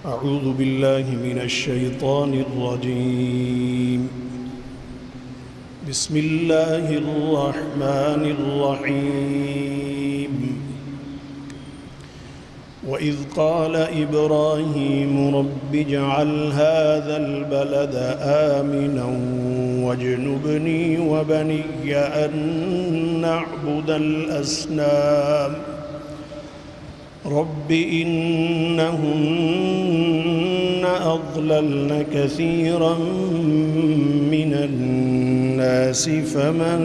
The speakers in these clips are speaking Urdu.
أعوذ بالله من الشيطان الرجيم. بسم الله الرحمن الرحيم. وإذ قال إبراهيم رب اجعل هذا البلد آمنا واجنبني وبني أن نعبد الأصنام رب إنهن أضللن كثيرا من الناس فمن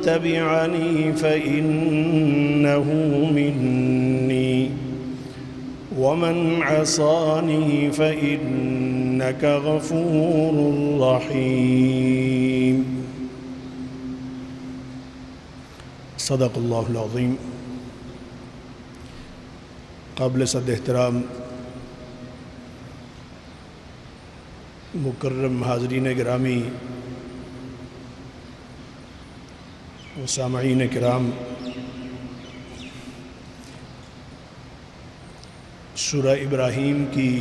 تبعني فإنه مني ومن عصاني فإنك غفور رحيم. صدق اللہ العظیم. قابل صد احترام مکرم حاضرین گرامی و سامعین کرام، سورہ ابراہیم کی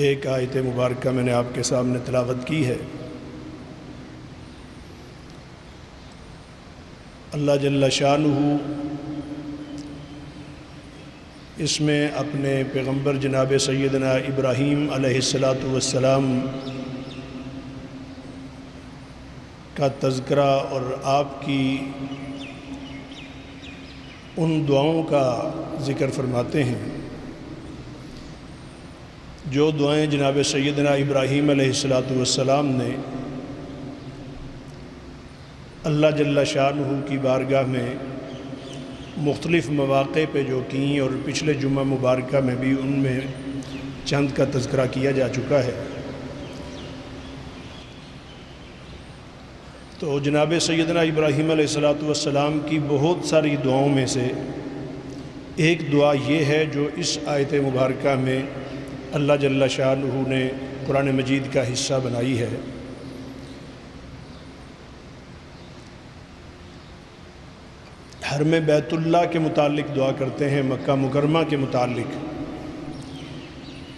ایک آیت مبارکہ میں نے آپ کے سامنے تلاوت کی ہے. اللہ جل شانہ اس میں اپنے پیغمبر جناب سیدنا ابراہیم علیہ السلام کا تذکرہ اور آپ کی ان دعاؤں کا ذکر فرماتے ہیں جو دعائیں جناب سیدنا ابراہیم علیہ السلام نے اللہ جل شانہ کی بارگاہ میں مختلف مواقع پہ جو کیں، اور پچھلے جمعہ مبارکہ میں بھی ان میں چند کا تذکرہ کیا جا چکا ہے. تو جناب سیدنا ابراہیم علیہ السلام کی بہت ساری دعاؤں میں سے ایک دعا یہ ہے جو اس آیت مبارکہ میں اللہ جل شانہ نے قرآن مجید کا حصہ بنائی ہے. حرم بیت اللہ کے متعلق دعا کرتے ہیں، مکہ مکرمہ کے متعلق،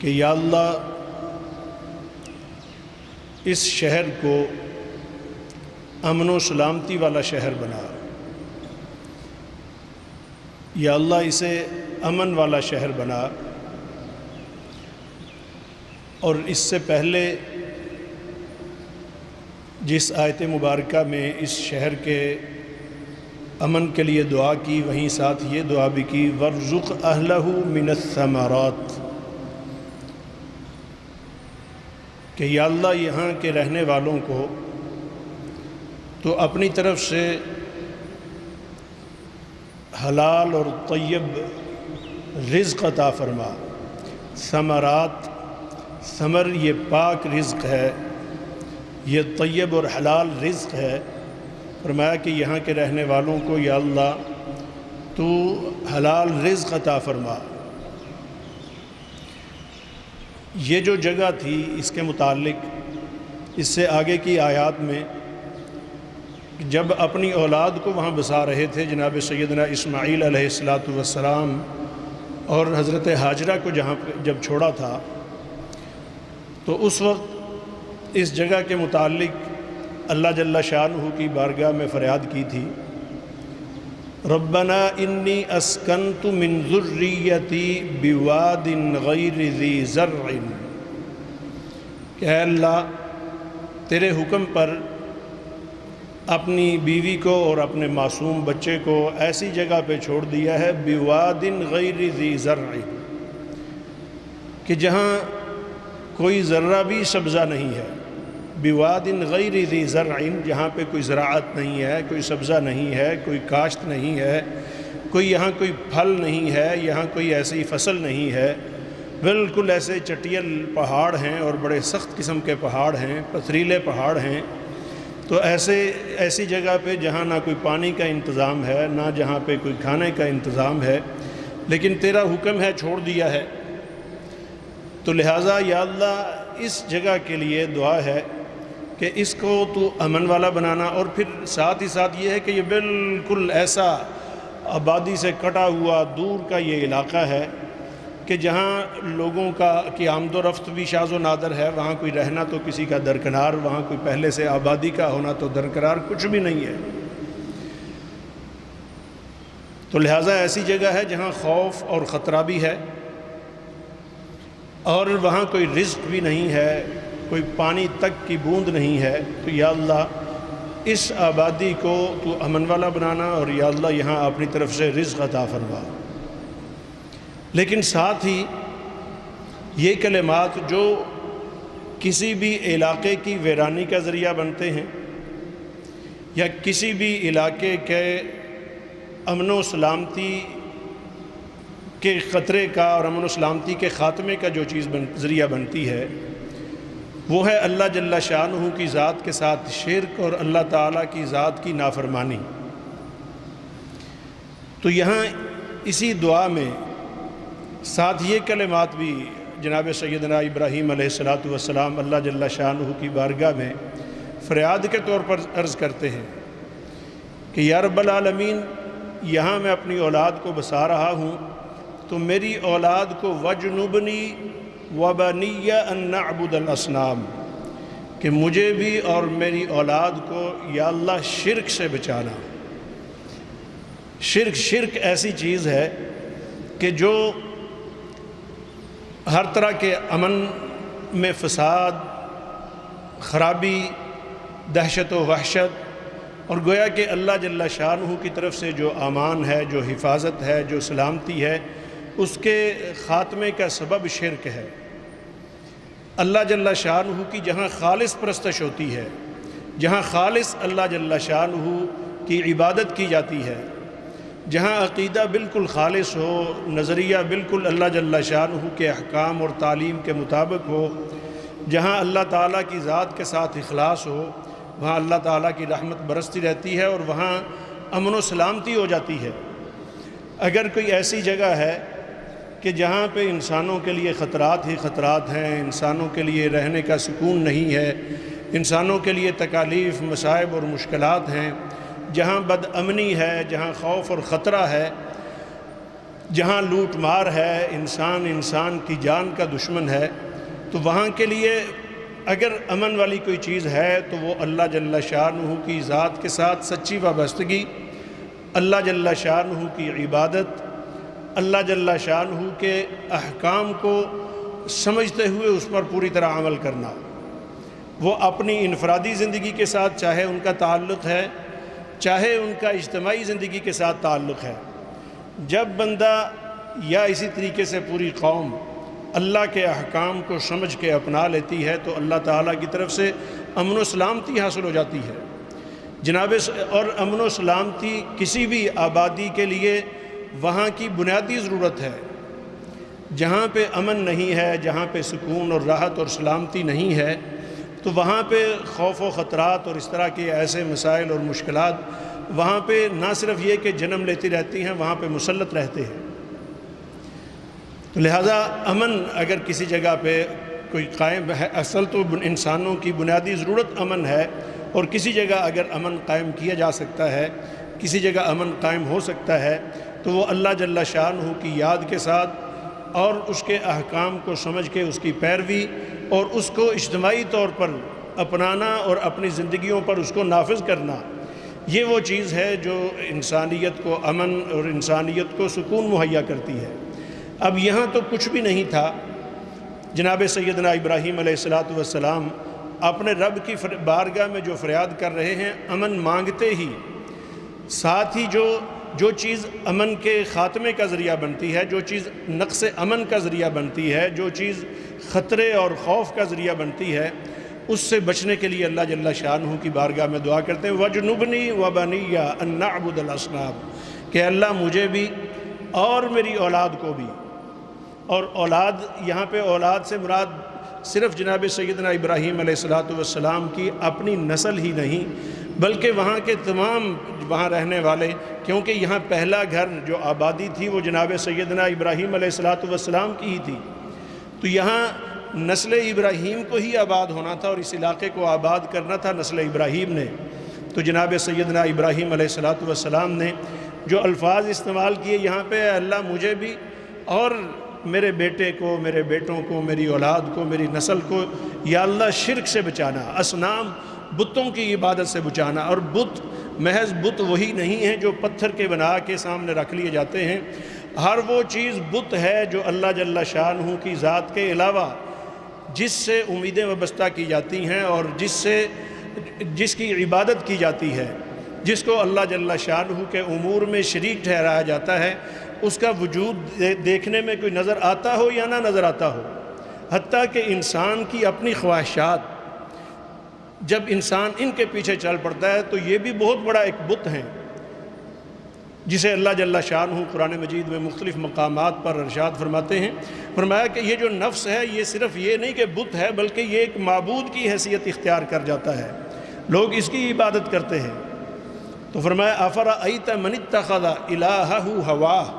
کہ یا اللہ اس شہر کو امن و سلامتی والا شہر بنا، یا اللہ اسے امن والا شہر بنا. اور اس سے پہلے جس آیت مبارکہ میں اس شہر کے امن کے لیے دعا کی، وہیں ساتھ یہ دعا بھی کی وَارْزُقْ أَهْلَهُ مِنَ الثَّمَرَاتِ، کہ یا اللہ یہاں کے رہنے والوں کو تو اپنی طرف سے حلال اور طیب رزق عطا فرما. ثمرات، ثمر یہ پاک رزق ہے، یہ طیب اور حلال رزق ہے. فرمایا کہ یہاں کے رہنے والوں کو یا اللہ تو حلال رزق عطا فرما. یہ جو جگہ تھی اس کے متعلق اس سے آگے کی آیات میں جب اپنی اولاد کو وہاں بسا رہے تھے جناب سیدنا اسماعیل علیہ السلام اور حضرت حاجرہ کو جب چھوڑا تھا، تو اس وقت اس جگہ کے متعلق اللہ جل شانہ کی بارگاہ میں فریاد کی تھی ربنا انی اسکنت من ذریتی بواد غیر ذی زرع، کہ اے اللہ تیرے حکم پر اپنی بیوی کو اور اپنے معصوم بچے کو ایسی جگہ پہ چھوڑ دیا ہے بواد غیر ذی زرع، کہ جہاں کوئی ذرہ بھی سبزہ نہیں ہے. بواد غیر ذی زرع، جہاں پہ کوئی زراعت نہیں ہے، کوئی سبزہ نہیں ہے، کوئی کاشت نہیں ہے، یہاں کوئی پھل نہیں ہے، یہاں کوئی ایسی فصل نہیں ہے. بالکل ایسے چٹیل پہاڑ ہیں اور بڑے سخت قسم کے پہاڑ ہیں، پتھریلے پہاڑ ہیں. تو ایسی جگہ پہ جہاں نہ کوئی پانی کا انتظام ہے، نہ جہاں پہ کوئی کھانے کا انتظام ہے، لیکن تیرا حکم ہے چھوڑ دیا ہے. تو لہٰذا یا اللہ اس جگہ کے لیے دعا ہے کہ اس کو تو امن والا بنانا، اور پھر ساتھ ہی ساتھ یہ ہے کہ یہ بالکل ایسا آبادی سے کٹا ہوا دور کا یہ علاقہ ہے کہ جہاں لوگوں کی آمد و رفت بھی شاذ و نادر ہے، وہاں کوئی رہنا تو کسی کا درکنار، وہاں کوئی پہلے سے آبادی کا ہونا تو درکنار کچھ بھی نہیں ہے۔ تو لہٰذا ایسی جگہ ہے جہاں خوف اور خطرہ بھی ہے، اور وہاں کوئی رزق بھی نہیں ہے، کوئی پانی تک کی بوند نہیں ہے۔ تو یا اللہ اس آبادی کو تو امن والا بنانا، اور یا اللہ یہاں اپنی طرف سے رزق عطا فرما۔ لیکن ساتھ ہی یہ کلمات جو کسی بھی علاقے کی ویرانی کا ذریعہ بنتے ہیں، یا کسی بھی علاقے کے امن و سلامتی کے خطرے کا اور امن و سلامتی کے خاتمے کا جو چیز ذریعہ بنتی ہے، وہ ہے اللہ جل شانہ کی ذات کے ساتھ شرک اور اللہ تعالیٰ کی ذات کی نافرمانی۔ تو یہاں اسی دعا میں ساتھ یہ کلمات بھی جناب سیدنا ابراہیم علیہ السلام اللہ جل شانہ کی بارگاہ میں فریاد کے طور پر عرض کرتے ہیں کہ یا رب العالمین، یہاں میں اپنی اولاد کو بسا رہا ہوں، تو میری اولاد کو وجنبنی وبنی ان نعبد الاصنام، کہ مجھے بھی اور میری اولاد کو یا اللہ شرک سے بچانا۔ شرک ایسی چیز ہے کہ جو ہر طرح کے امن میں فساد، خرابی، دہشت و وحشت، اور گویا کہ اللہ جل شانہ کی طرف سے جو امان ہے، جو حفاظت ہے، جو سلامتی ہے، اس کے خاتمے کا سبب شرک ہے۔ اللہ جل شانہ کی جہاں خالص پرستش ہوتی ہے، جہاں خالص اللہ جل شانہ کی عبادت کی جاتی ہے، جہاں عقیدہ بالکل خالص ہو، نظریہ بالکل اللہ جل شانہ کے احکام اور تعلیم کے مطابق ہو، جہاں اللہ تعالیٰ کی ذات کے ساتھ اخلاص ہو، وہاں اللہ تعالیٰ کی رحمت برستی رہتی ہے، اور وہاں امن و سلامتی ہو جاتی ہے۔ اگر کوئی ایسی جگہ ہے کہ جہاں پہ انسانوں کے لیے خطرات ہی خطرات ہیں، انسانوں کے لیے رہنے کا سکون نہیں ہے، انسانوں کے لیے تکالیف، مصائب اور مشکلات ہیں، جہاں بد امنی ہے، جہاں خوف اور خطرہ ہے، جہاں لوٹ مار ہے، انسان کی جان کا دشمن ہے، تو وہاں کے لیے اگر امن والی کوئی چیز ہے تو وہ اللہ جل شانہ کی ذات کے ساتھ سچی وابستگی، اللہ جل شانہ کی عبادت، اللہ جل شانہ کے احکام کو سمجھتے ہوئے اس پر پوری طرح عمل کرنا۔ وہ اپنی انفرادی زندگی کے ساتھ چاہے ان کا تعلق ہے، چاہے ان کا اجتماعی زندگی کے ساتھ تعلق ہے، جب بندہ یا اسی طریقے سے پوری قوم اللہ کے احکام کو سمجھ کے اپنا لیتی ہے تو اللہ تعالیٰ کی طرف سے امن و سلامتی حاصل ہو جاتی ہے جناب۔ اور امن و سلامتی کسی بھی آبادی کے لیے وہاں کی بنیادی ضرورت ہے۔ جہاں پہ امن نہیں ہے، جہاں پہ سکون اور راحت اور سلامتی نہیں ہے، تو وہاں پہ خوف و خطرات اور اس طرح کے ایسے مسائل اور مشکلات وہاں پہ نہ صرف یہ کہ جنم لیتی رہتی ہیں، وہاں پہ مسلط رہتے ہیں۔ تو لہٰذا امن اگر کسی جگہ پہ کوئی قائم ہے، اصل تو انسانوں کی بنیادی ضرورت امن ہے، اور کسی جگہ اگر امن قائم کیا جا سکتا ہے، کسی جگہ امن قائم ہو سکتا ہے، تو وہ اللہ جل شانہ کی یاد کے ساتھ اور اس کے احکام کو سمجھ کے اس کی پیروی اور اس کو اجتماعی طور پر اپنانا اور اپنی زندگیوں پر اس کو نافذ کرنا، یہ وہ چیز ہے جو انسانیت کو امن اور انسانیت کو سکون مہیا کرتی ہے۔ اب یہاں تو کچھ بھی نہیں تھا، جناب سیدنا ابراہیم علیہ السلام اپنے رب کی بارگاہ میں جو فریاد کر رہے ہیں، امن مانگتے ہی ساتھ ہی جو چیز امن کے خاتمے کا ذریعہ بنتی ہے، جو چیز نقص امن کا ذریعہ بنتی ہے، جو چیز خطرے اور خوف کا ذریعہ بنتی ہے، اس سے بچنے کے لیے اللہ جل شانہ کی بارگاہ میں دعا کرتے ہیں، وَجْنُبْنِي وَبَنِيَّ أَن نَعْبُدَ الْأَصْنَامَ، کہ اللہ مجھے بھی اور میری اولاد کو بھی۔ اور اولاد یہاں پہ اولاد سے مراد صرف جناب سیدنا ابراہیم علیہ السلام کی اپنی نسل ہی نہیں، بلکہ وہاں کے تمام وہاں رہنے والے، کیونکہ یہاں پہلا گھر جو آبادی تھی وہ جناب سیدنا ابراہیم علیہ السلام کی ہی تھی، تو یہاں نسل ابراہیم کو ہی آباد ہونا تھا، اور اس علاقے کو آباد کرنا تھا نسل ابراہیم نے۔ تو جناب سیدنا ابراہیم علیہ السلام نے جو الفاظ استعمال کیے یہاں پہ، اے اللہ مجھے بھی اور میرے بیٹے کو، میرے بیٹوں کو، میری اولاد کو، میری نسل کو یا اللہ شرک سے بچانا، اصنام بتوں کی عبادت سے بچانا۔ اور بت محض بت وہی نہیں ہیں جو پتھر کے بنا کے سامنے رکھ لیے جاتے ہیں، ہر وہ چیز بت ہے جو اللہ جل شانہ کی ذات کے علاوہ جس سے امیدیں وابستہ کی جاتی ہیں اور جس کی عبادت کی جاتی ہے، جس کو اللہ جل شانہ کے امور میں شریک ٹھہرایا جاتا ہے، اس کا وجود دیکھنے میں کوئی نظر آتا ہو یا نہ نظر آتا ہو، حتیٰ کہ انسان کی اپنی خواہشات جب انسان ان کے پیچھے چل پڑتا ہے تو یہ بھی بہت بڑا ایک بت ہیں، جسے اللہ جل شانہ قرآن مجید میں مختلف مقامات پر ارشاد فرماتے ہیں۔ فرمایا کہ یہ جو نفس ہے یہ صرف یہ نہیں کہ بت ہے، بلکہ یہ ایک معبود کی حیثیت اختیار کر جاتا ہے، لوگ اس کی عبادت کرتے ہیں۔ تو فرمایا افرأیت من اتخذ الہہ ہواہ،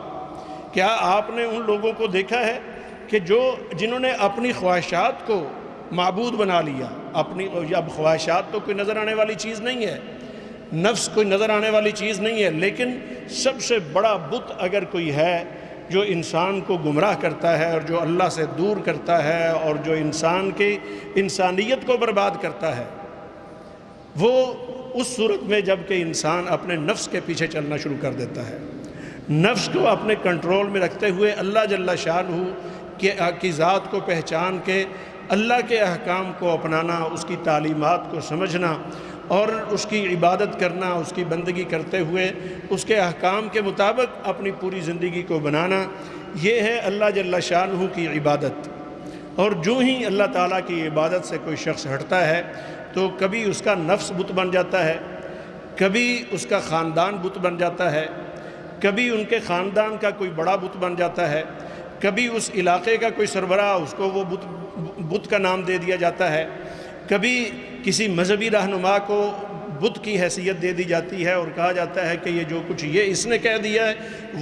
کیا آپ نے ان لوگوں کو دیکھا ہے کہ جنہوں نے اپنی خواہشات کو معبود بنا لیا؟ اب خواہشات تو کوئی نظر آنے والی چیز نہیں ہے، نفس کوئی نظر آنے والی چیز نہیں ہے، لیکن سب سے بڑا بت اگر کوئی ہے جو انسان کو گمراہ کرتا ہے اور جو اللہ سے دور کرتا ہے اور جو انسان کی انسانیت کو برباد کرتا ہے، وہ اس صورت میں جب کہ انسان اپنے نفس کے پیچھے چلنا شروع کر دیتا ہے، نفس کو اپنے کنٹرول میں رکھتے ہوئے اللہ جل شانہ کی ذات کو پہچان کے اللہ کے احکام کو اپنانا، اس کی تعلیمات کو سمجھنا اور اس کی عبادت کرنا، اس کی بندگی کرتے ہوئے اس کے احکام کے مطابق اپنی پوری زندگی کو بنانا، یہ ہے اللہ جل شانہ کی عبادت۔ اور جو ہی اللہ تعالیٰ کی عبادت سے کوئی شخص ہٹتا ہے تو کبھی اس کا نفس بت بن جاتا ہے، کبھی اس کا خاندان بت بن جاتا ہے، کبھی ان کے خاندان کا کوئی بڑا بت بن جاتا ہے، کبھی اس علاقے کا کوئی سربراہ، اس کو وہ بت کا نام دے دیا جاتا ہے، کبھی کسی مذہبی رہنما کو بت کی حیثیت دے دی جاتی ہے اور کہا جاتا ہے کہ یہ جو کچھ یہ اس نے کہہ دیا ہے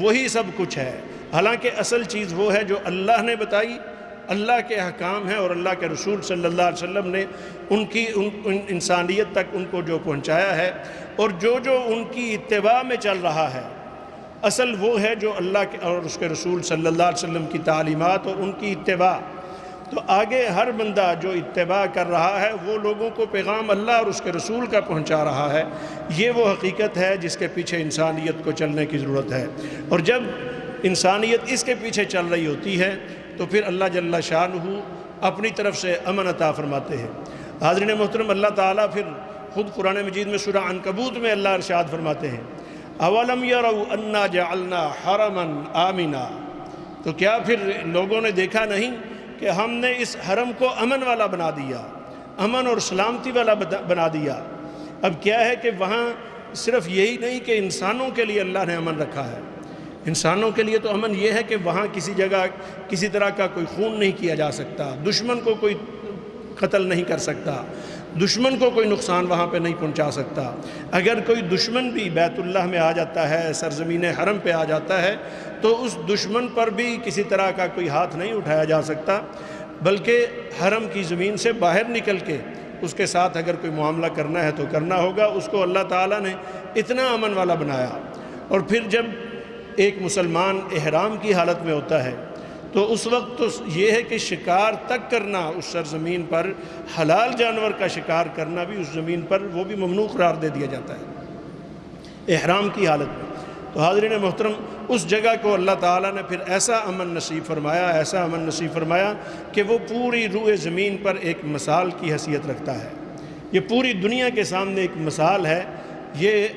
وہی سب کچھ ہے، حالانکہ اصل چیز وہ ہے جو اللہ نے بتائی، اللہ کے احکام ہیں اور اللہ کے رسول صلی اللہ علیہ وسلم نے ان انسانیت تک ان کو جو پہنچایا ہے، اور جو ان کی اتباع میں چل رہا ہے، اصل وہ ہے جو اللہ کے اور اس کے رسول صلی اللہ علیہ وسلم کی تعلیمات اور ان کی اتباع۔ تو آگے ہر بندہ جو اتباع کر رہا ہے وہ لوگوں کو پیغام اللہ اور اس کے رسول کا پہنچا رہا ہے، یہ وہ حقیقت ہے جس کے پیچھے انسانیت کو چلنے کی ضرورت ہے۔ اور جب انسانیت اس کے پیچھے چل رہی ہوتی ہے تو پھر اللہ جل شانہ اپنی طرف سے امن عطا فرماتے ہیں۔ حاضرین محترم، اللہ تعالیٰ پھر خود قرآن مجید میں سورہ عنکبوت میں اللہ ارشاد فرماتے ہیں اولم یروا انا جعلنا حرما آمنا، تو کیا پھر لوگوں نے دیکھا نہیں کہ ہم نے اس حرم کو امن والا بنا دیا، امن اور سلامتی والا بنا دیا۔ اب کیا ہے کہ وہاں صرف یہی نہیں کہ انسانوں کے لیے اللہ نے امن رکھا ہے، انسانوں کے لیے تو امن یہ ہے کہ وہاں کسی جگہ کسی طرح کا کوئی خون نہیں کیا جا سکتا، دشمن کو کوئی قتل نہیں کر سکتا، دشمن کو کوئی نقصان وہاں پہ نہیں پہنچا سکتا۔ اگر کوئی دشمن بھی بیت اللہ میں آ جاتا ہے، سرزمین حرم پہ آ جاتا ہے، تو اس دشمن پر بھی کسی طرح کا کوئی ہاتھ نہیں اٹھایا جا سکتا، بلکہ حرم کی زمین سے باہر نکل کے اس کے ساتھ اگر کوئی معاملہ کرنا ہے تو کرنا ہوگا۔ اس کو اللہ تعالیٰ نے اتنا امن والا بنایا۔ اور پھر جب ایک مسلمان احرام کی حالت میں ہوتا ہے تو اس وقت تو یہ ہے کہ شکار تک کرنا اس سرزمین پر، حلال جانور کا شکار کرنا بھی اس زمین پر وہ بھی ممنوع قرار دے دیا جاتا ہے احرام کی حالت میں۔ تو حاضرین محترم، اس جگہ کو اللہ تعالیٰ نے پھر ایسا امن نصیب فرمایا، ایسا امن نصیب فرمایا کہ وہ پوری روئے زمین پر ایک مثال کی حیثیت رکھتا ہے، یہ پوری دنیا کے سامنے ایک مثال ہے۔ یہ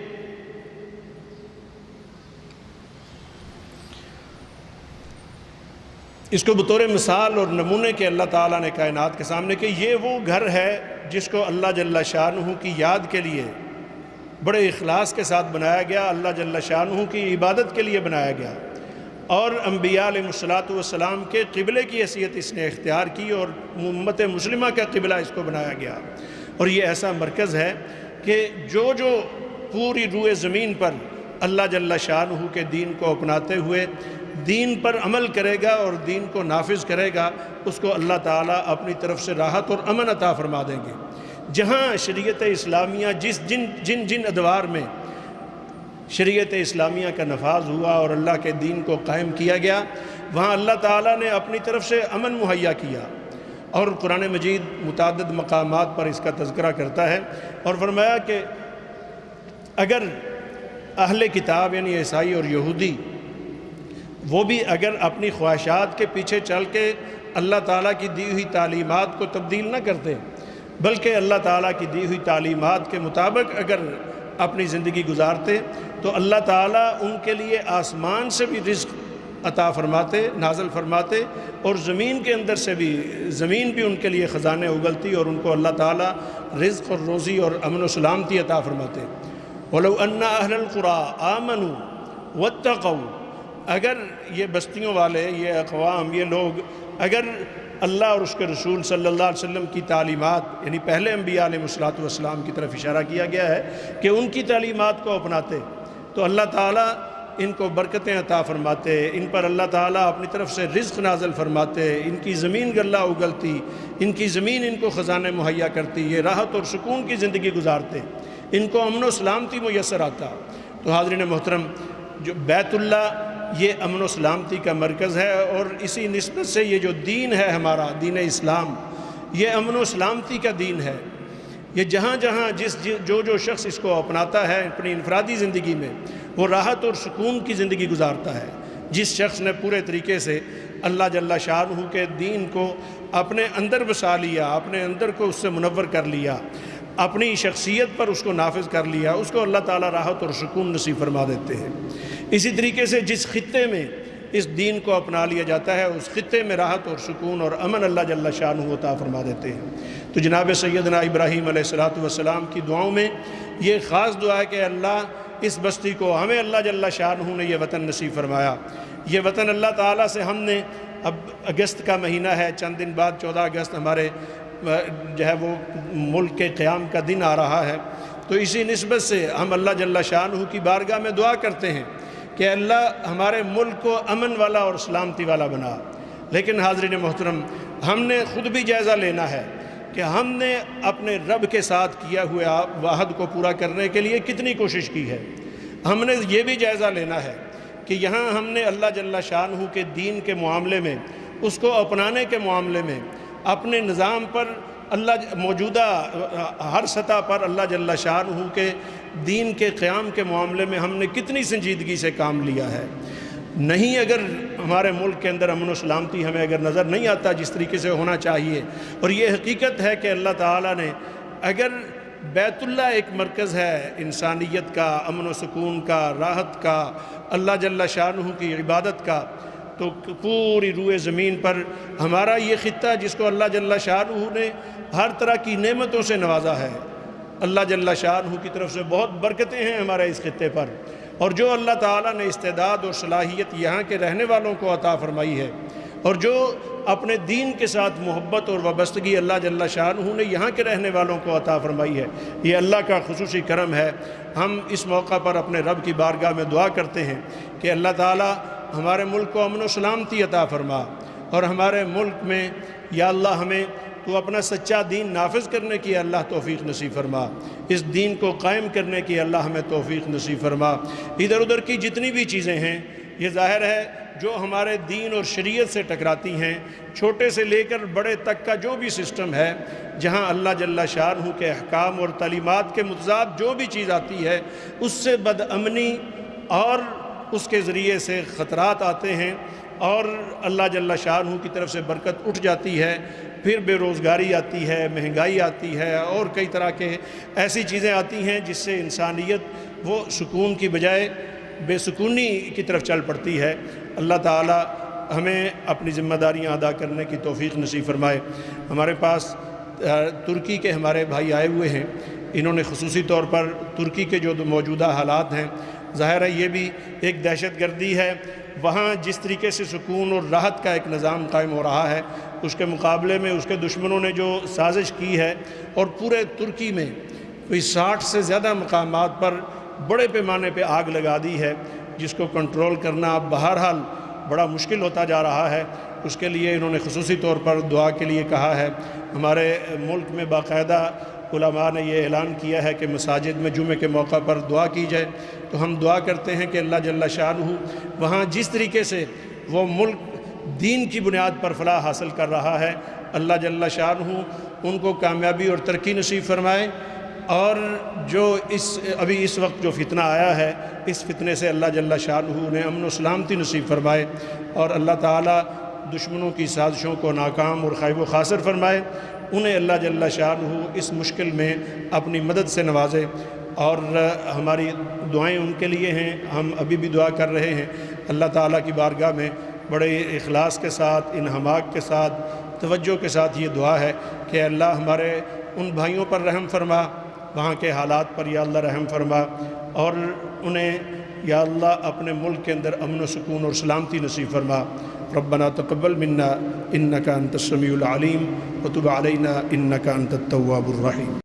اس کو بطور مثال اور نمونے کے اللہ تعالیٰ نے کائنات کے سامنے کہ یہ وہ گھر ہے جس کو اللہ جل شانہ کی یاد کے لیے بڑے اخلاص کے ساتھ بنایا گیا، اللہ جل شانہ کی عبادت کے لیے بنایا گیا، اور انبیاء علیہ الصلوۃ والسلام کے قبلے کی حیثیت اس نے اختیار کی اور امت مسلمہ کا قبلہ اس کو بنایا گیا۔ اور یہ ایسا مرکز ہے کہ جو پوری روئے زمین پر اللہ جل شانہ کے دین کو اپناتے ہوئے دین پر عمل کرے گا اور دین کو نافذ کرے گا، اس کو اللہ تعالیٰ اپنی طرف سے راحت اور امن عطا فرما دیں گے۔ جہاں شریعت اسلامیہ جن ادوار میں شریعت اسلامیہ کا نفاذ ہوا اور اللہ کے دین کو قائم کیا گیا، وہاں اللہ تعالیٰ نے اپنی طرف سے امن مہیا کیا، اور قرآن مجید متعدد مقامات پر اس کا تذکرہ کرتا ہے، اور فرمایا کہ اگر اہل کتاب یعنی عیسائی اور یہودی وہ بھی اگر اپنی خواہشات کے پیچھے چل کے اللہ تعالیٰ کی دی ہوئی تعلیمات کو تبدیل نہ کرتے، بلکہ اللہ تعالیٰ کی دی ہوئی تعلیمات کے مطابق اگر اپنی زندگی گزارتے، تو اللہ تعالیٰ ان کے لیے آسمان سے بھی رزق عطا فرماتے، نازل فرماتے، اور زمین کے اندر سے بھی، زمین بھی ان کے لیے خزانے اگلتی، اور ان کو اللہ تعالیٰ رزق اور روزی اور امن و سلامتی عطا فرماتے۔ وَلَوْ أَنَّ أَهْلَ الْقُرَىٰ آمَنُوا وَاتَّقَوْا، اگر یہ بستیوں والے، یہ اقوام، یہ لوگ اگر اللہ اور اس کے رسول صلی اللہ علیہ وسلم کی تعلیمات، یعنی پہلے انبیاء علیہ السلام کی طرف اشارہ کیا گیا ہے کہ ان کی تعلیمات کو اپناتے، تو اللہ تعالیٰ ان کو برکتیں عطا فرماتے، ان پر اللہ تعالیٰ اپنی طرف سے رزق نازل فرماتے، ان کی زمین گلہ اگلتی، ان کی زمین ان کو خزانے مہیا کرتی، یہ راحت اور سکون کی زندگی گزارتے، ان کو امن و سلامتی میسر آتا۔ تو حاضرین محترم، جو بیت اللہ یہ امن و سلامتی کا مرکز ہے، اور اسی نسبت سے یہ جو دین ہے ہمارا دین اسلام، یہ امن و سلامتی کا دین ہے۔ یہ جہاں جہاں جو شخص اس کو اپناتا ہے اپنی انفرادی زندگی میں، وہ راحت اور سکون کی زندگی گزارتا ہے۔ جس شخص نے پورے طریقے سے اللہ جل شانہ کے دین کو اپنے اندر بسا لیا، اپنے اندر کو اس سے منور کر لیا، اپنی شخصیت پر اس کو نافذ کر لیا، اس کو اللہ تعالیٰ راحت اور سکون نصیب فرما دیتے ہیں۔ اسی طریقے سے جس خطے میں اس دین کو اپنا لیا جاتا ہے، اس خطے میں راحت اور سکون اور امن اللہ جل شانہ عطا فرما دیتے ہیں۔ تو جناب سیدنا ابراہیم علیہ السلام کی دعاؤں میں یہ خاص دعا ہے کہ اللہ اس بستی کو، ہمیں اللہ جل شانہ نے یہ وطن نصیب فرمایا۔ یہ وطن اللہ تعالیٰ سے ہم نے، اب اگست کا مہینہ ہے، چند دن بعد 14 اگست ہمارے جو ہے وہ ملک کے قیام کا دن آ رہا ہے، تو اسی نسبت سے ہم اللہ جل شانہ کی بارگاہ میں دعا کرتے ہیں کہ اللہ ہمارے ملک کو امن والا اور سلامتی والا بنا۔ لیکن حاضرین محترم، ہم نے خود بھی جائزہ لینا ہے کہ ہم نے اپنے رب کے ساتھ کیا ہوئے وعہد کو پورا کرنے کے لیے کتنی کوشش کی ہے۔ ہم نے یہ بھی جائزہ لینا ہے کہ یہاں ہم نے اللہ جل شانہ کے دین کے معاملے میں، اس کو اپنانے کے معاملے میں، اپنے نظام پر اللہ موجودہ ہر سطح پر اللہ جل شانہ کے دین کے قیام کے معاملے میں ہم نے کتنی سنجیدگی سے کام لیا ہے۔ نہیں، اگر ہمارے ملک کے اندر امن و سلامتی ہمیں اگر نظر نہیں آتا جس طریقے سے ہونا چاہیے، اور یہ حقیقت ہے کہ اللہ تعالیٰ نے، اگر بیت اللہ ایک مرکز ہے انسانیت کا، امن و سکون کا، راحت کا، اللہ جل شانہ کی عبادت کا، تو پوری روئے زمین پر ہمارا یہ خطہ جس کو اللہ جل شانہ نے ہر طرح کی نعمتوں سے نوازا ہے، اللہ جل شانہ کی طرف سے بہت برکتیں ہیں ہمارے اس خطے پر، اور جو اللہ تعالیٰ نے استعداد اور صلاحیت یہاں کے رہنے والوں کو عطا فرمائی ہے، اور جو اپنے دین کے ساتھ محبت اور وابستگی اللہ جل شانہ نے یہاں کے رہنے والوں کو عطا فرمائی ہے، یہ اللہ کا خصوصی کرم ہے۔ ہم اس موقع پر اپنے رب کی بارگاہ میں دعا کرتے ہیں کہ اللہ تعالیٰ ہمارے ملک کو امن و سلامتی عطا فرما، اور ہمارے ملک میں یا اللہ ہمیں تو اپنا سچا دین نافذ کرنے کی اللہ توفیق نصیب فرما، اس دین کو قائم کرنے کی اللہ ہمیں توفیق نصیب فرما۔ ادھر ادھر کی جتنی بھی چیزیں ہیں، یہ ظاہر ہے جو ہمارے دین اور شریعت سے ٹکراتی ہیں، چھوٹے سے لے کر بڑے تک کا جو بھی سسٹم ہے، جہاں اللہ جل شانہ کے احکام اور تعلیمات کے متضاد جو بھی چیز آتی ہے، اس سے بدامنی اور اس کے ذریعے سے خطرات آتے ہیں، اور اللہ جل شانہ کی طرف سے برکت اٹھ جاتی ہے، پھر بے روزگاری آتی ہے، مہنگائی آتی ہے، اور کئی طرح کے ایسی چیزیں آتی ہیں جس سے انسانیت وہ سکون کی بجائے بے سکونی کی طرف چل پڑتی ہے۔ اللہ تعالی ہمیں اپنی ذمہ داریاں ادا کرنے کی توفیق نصیب فرمائے۔ ہمارے پاس ترکی کے ہمارے بھائی آئے ہوئے ہیں، انہوں نے خصوصی طور پر ترکی کے جو موجودہ حالات ہیں، ظاہر ہے یہ بھی ایک دہشت گردی ہے، وہاں جس طریقے سے سکون اور راحت کا ایک نظام قائم ہو رہا ہے، اس کے مقابلے میں اس کے دشمنوں نے جو سازش کی ہے، اور پورے ترکی میں کوئی 60 سے زیادہ مقامات پر بڑے پیمانے پہ آگ لگا دی ہے، جس کو کنٹرول کرنا اب بہرحال بڑا مشکل ہوتا جا رہا ہے۔ اس کے لیے انہوں نے خصوصی طور پر دعا کے لیے کہا ہے۔ ہمارے ملک میں باقاعدہ علماء نے یہ اعلان کیا ہے کہ مساجد میں جمعے کے موقع پر دعا کی جائے، تو ہم دعا کرتے ہیں کہ اللہ جل شانہ وہاں جس طریقے سے وہ ملک دین کی بنیاد پر فلاح حاصل کر رہا ہے، اللہ جل شانہ ان کو کامیابی اور ترقی نصیب فرمائے، اور جو ابھی اس وقت جو فتنہ آیا ہے، اس فتنے سے اللہ جل شانہ نے امن و سلامتی نصیب فرمائے، اور اللہ تعالیٰ دشمنوں کی سازشوں کو ناکام اور خائب و خاسر فرمائے، انہیں اللہ جل شانہ اس مشکل میں اپنی مدد سے نوازے۔ اور ہماری دعائیں ان کے لیے ہیں، ہم ابھی بھی دعا کر رہے ہیں۔ اللہ تعالیٰ کی بارگاہ میں بڑے اخلاص کے ساتھ، انہماک کے ساتھ، توجہ کے ساتھ یہ دعا ہے کہ اللہ ہمارے ان بھائیوں پر رحم فرما، وہاں کے حالات پر یا اللہ رحم فرما، اور انہیں یا اللہ اپنے ملک کے اندر امن و سکون اور سلامتی نصیب فرما۔ ربنا تقبل منا انك انت السميع العليم وتب علينا انك انت التواب الرحيم۔